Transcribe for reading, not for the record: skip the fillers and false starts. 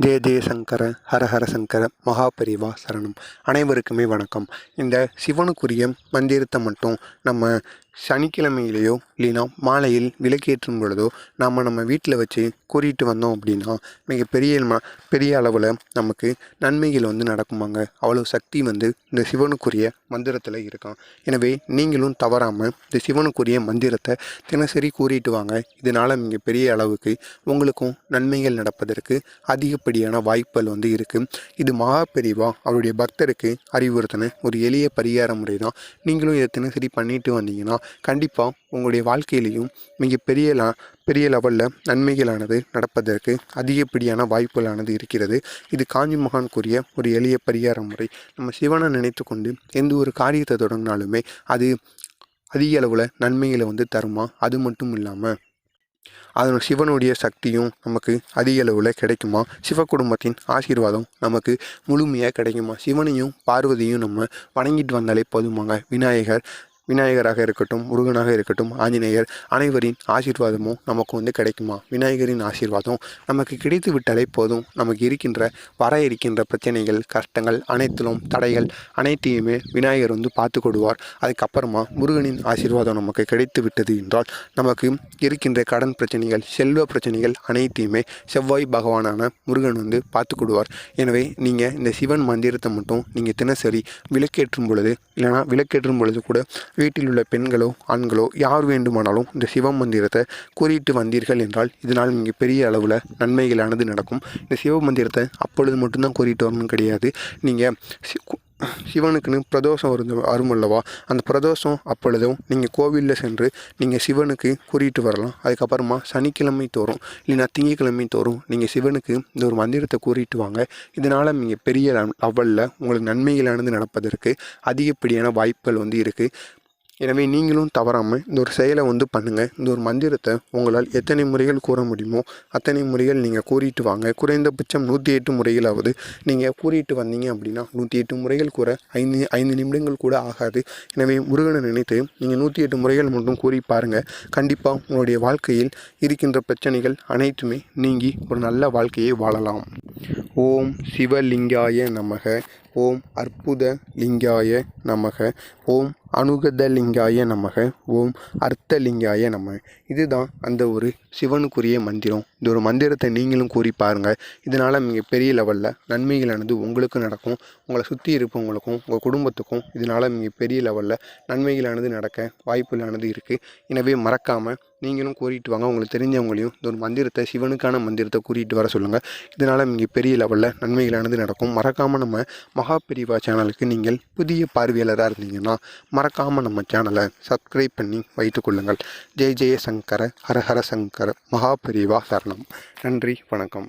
ஜெய ஜெயசங்கர ஹர ஹர சங்கர மகாபரிவா சரணம். அனைவருக்குமே வணக்கம். இந்த சிவனுக்குரிய மந்திரத்தை மட்டும் நம்ம சனிக்கிழமையிலையோ இல்லைன்னா மாலையில் விளக்கேற்றும் பொழுதோ நம்ம வீட்டில் வச்சு கூறிட்டு வந்தோம் அப்படின்னா பெரிய அளவில் நமக்கு நன்மைகள் நடக்குமாங்க. அவ்வளோ சக்தி இந்த சிவனுக்குரிய மந்திரத்தில் இருக்கான். எனவே நீங்களும் தவறாமல் இந்த சிவனுக்குரிய மந்திரத்தை தினசரி கூறிட்டு வாங்க. இதனால் பெரிய அளவுக்கு உங்களுக்கும் நன்மைகள் நடப்பதற்கு அதிகப்படியான வாய்ப்புகள் இருக்குது. இது மகாபெரிவா அவருடைய பக்தருக்கு அறிவுறுத்தின ஒரு எளிய பரிகார முறை தான். நீங்களும் இதை தினசரி பண்ணிட்டு வந்தீங்கன்னா கண்டிப்பாக உங்களுடைய வாழ்க்கையிலையும் பெரிய லெவலில் நன்மைகளானது நடப்பதற்கு அதிகப்படியான வாய்ப்புகளானது இருக்கிறது. இது காஞ்சி மகான் கூறிய ஒரு எளிய பரிகார முறை. நம்ம சிவனை நினைத்து கொண்டு எந்த ஒரு காரியத்தை தொடங்கினாலுமே அது அதிக அளவில் நன்மைகளை தருமா. அது மட்டும் இல்லாமல் அதன் சிவனுடைய சக்தியும் நமக்கு அதிக அளவில் கிடைக்குமா. சிவ குடும்பத்தின் ஆசீர்வாதம் நமக்கு முழுமையாக கிடைக்குமா. சிவனையும் பார்வதியும் நம்ம வணங்கிட்டு வந்தாலே போதுமாங்க. விநாயகராக இருக்கட்டும், முருகனாக இருக்கட்டும், ஆஞ்சநேயர் அனைவரின் ஆசீர்வாதமும் நமக்கு கிடைக்குமா. விநாயகரின் ஆசீர்வாதம் நமக்கு கிடைத்து விட்டாலே போதும். நமக்கு இருக்கின்ற பிரச்சனைகள், கஷ்டங்கள் அனைத்திலும் தடைகள் அனைத்தையுமே விநாயகர் பார்த்து கொடுவார். அதுக்கப்புறமா முருகனின் ஆசீர்வாதம் நமக்கு கிடைத்து விட்டது என்றால் நமக்கு இருக்கின்ற கடன் பிரச்சனைகள், செல்வ பிரச்சனைகள் அனைத்தையுமே செவ்வாய் பகவானான முருகன் பார்த்து கொடுவார். எனவே நீங்கள் இந்த சிவன் மந்திரத்தை மட்டும் நீங்கள் தினசரி விளக்கேற்றும் பொழுது கூட வீட்டில் உள்ள பெண்களோ ஆண்களோ யார் வேண்டுமானாலும் இந்த சிவ மந்திரத்தை கூறிட்டு வந்தீர்கள் என்றால் இதனால் பெரிய அளவில் நன்மைகளானது நடக்கும். இந்த சிவ மந்திரத்தை அப்பொழுது மட்டும்தான் கூறிட்டு வரணும் கிடையாது. நீங்கள் சிவனுக்குன்னு பிரதோஷம் வரும் அல்லவா, அந்த பிரதோஷம் அப்பொழுதும் நீங்கள் கோவிலில் சென்று நீங்கள் சிவனுக்கு கூறிட்டு வரலாம். அதுக்கப்புறமா சனிக்கிழமை தோறும் இல்லைன்னா திங்கக்கிழமை தோறும் நீங்கள் சிவனுக்கு இந்த ஒரு மந்திரத்தை கூறிட்டு வாங்க. இதனால் பெரிய லெவலில் உங்களுக்கு நன்மைகளானது நடப்பதற்கு அதிகப்படியான வாய்ப்புகள் இருக்குது. எனவே நீங்களும் தவறாமல் இந்த ஒரு செயலை பண்ணுங்கள். இந்த ஒரு மந்திரத்தை உங்களால் எத்தனை முறைகள் கூற முடியுமோ அத்தனை முறைகள் நீங்கள் கூறிட்டு வாங்க. குறைந்தபட்சம் 108 முறைகளாவது நீங்கள் கூறிட்டு வந்தீங்க அப்படின்னா 108 முறைகள் கூற 5 நிமிடங்கள் கூட ஆகாது. எனவே முருகனை நினைத்து நீங்கள் 108 முறைகள் மட்டும் கூறி பாருங்கள். கண்டிப்பாக உங்களுடைய வாழ்க்கையில் இருக்கின்ற பிரச்சனைகள் அனைத்துமே நீங்கி ஒரு நல்ல வாழ்க்கையை வாழலாம். ஓம் சிவலிங்காய நமக. ஓம் அற்புத லிங்காய நமக. ஓம் அனுகதலிங்காய நமக. ஓம் அர்த்தலிங்காய நமக. இதுதான் அந்த ஒரு சிவனுக்குரிய மந்திரம். இந்த ஒரு மந்திரத்தை நீங்களும் கூறி பாருங்கள். இதனால் பெரிய லெவலில் நன்மைகளானது உங்களுக்கு நடக்கும். உங்களை சுற்றி இருப்பவங்களுக்கும் உங்கள் குடும்பத்துக்கும் இதனால் பெரிய லெவலில் நன்மைகளானது நடக்க வாய்ப்புகளானது இருக்குது. எனவே மறக்காமல் நீங்களும் கூறிட்டு வாங்க. உங்களுக்கு தெரிஞ்சவங்களையும் இந்த ஒரு மந்திரத்தை, சிவனுக்கான மந்திரத்தை கூறிட்டு வர சொல்லுங்கள். இதனால் பெரிய லெவலில் நன்மைகளானது நடக்கும். மறக்காமல் நம்ம மகாபெரிவா சேனலுக்கு நீங்கள் புதிய பார்வையாளராக இருந்தீங்கன்னா மறக்காமல் நம்ம சேனலை சப்ஸ்கிரைப் பண்ணி வைத்துக்கொள்ளுங்கள். ஜெய ஜெய சங்கர ஹர ஹர சங்கர மகாபெரிவா சரணம். நன்றி, வணக்கம்.